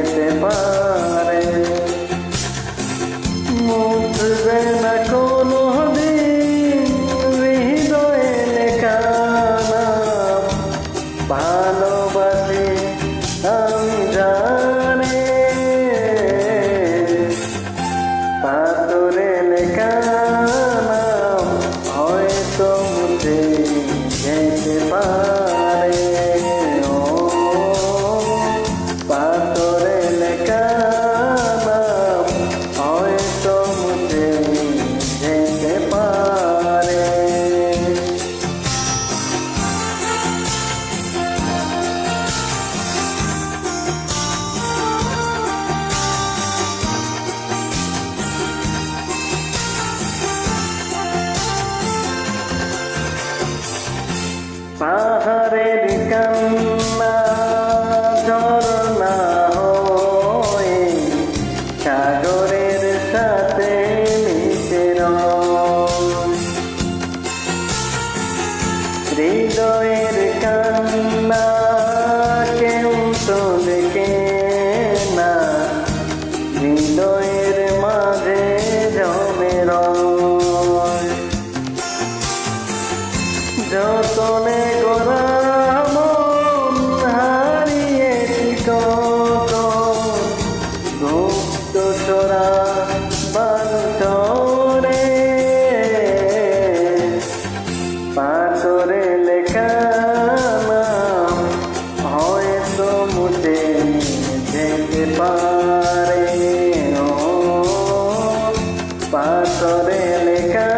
যেতে পারে, মুছবে না কোনো দিন হৃদয়ে লেখা নাম। ভালোবাসি আমি জানি, পাথরে লেখা নাম হয়তো মুছে যেতে পারে। ও পাথরে লেখা নাম হয়তো মুছে যেতে পারে। পাহাড়ের কান্না ঝরনা হয়ে সাগরের সাথে মিশে রয়, হৃদয়ের কান্না কেউ তো দেখে না, হৃদয়ের মাঝে জমে রয়। যতনে গোরা মন হারিয়েছি কত, গুপ্ত চোরা বান্তরে, পাথরে লেখা নাম হয়তো মুছে যেতে পারে। ও পাথরে লেখা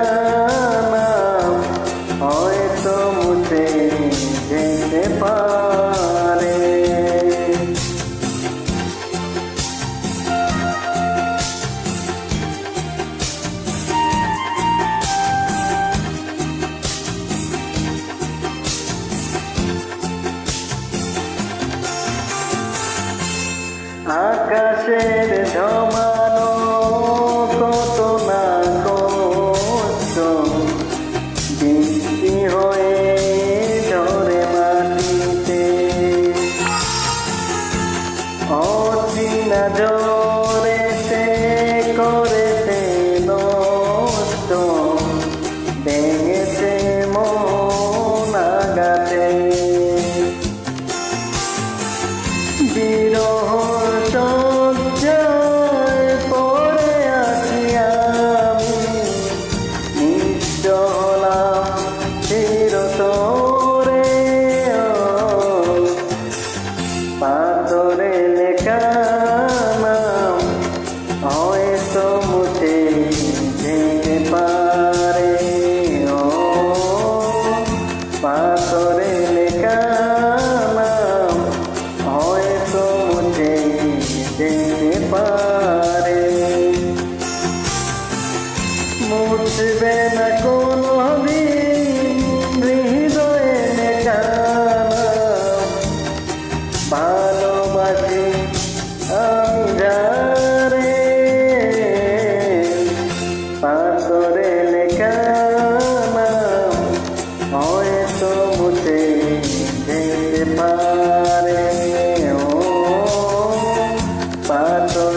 নাম হয়তো মুছে যেতে পারে। আকাশের জমানো কত না কষ্ট, বৃষ্টি হয়ে ঝরে মাটিতে, অচিনা ঝরেতে করেছে নষ্ট, ভেঙেছে মন আঘাতে। বিরহ সজ্জায় পড়ে আছি আমি, নিঃস্ব হলাম চিরতরে। পাথরে লেখা নাম হয়তো মুছে যেতে পারে। ও পাথরে লেখা নাম হয়তো মুছে যেতে পারে, মুছবে না কোনো দিন হৃদয়ে লেখা নাম। ভালোবাসি আমি যারে, পাথরে লেখা নাম হয়তো মুছে যেতে পারে। ও পাথরে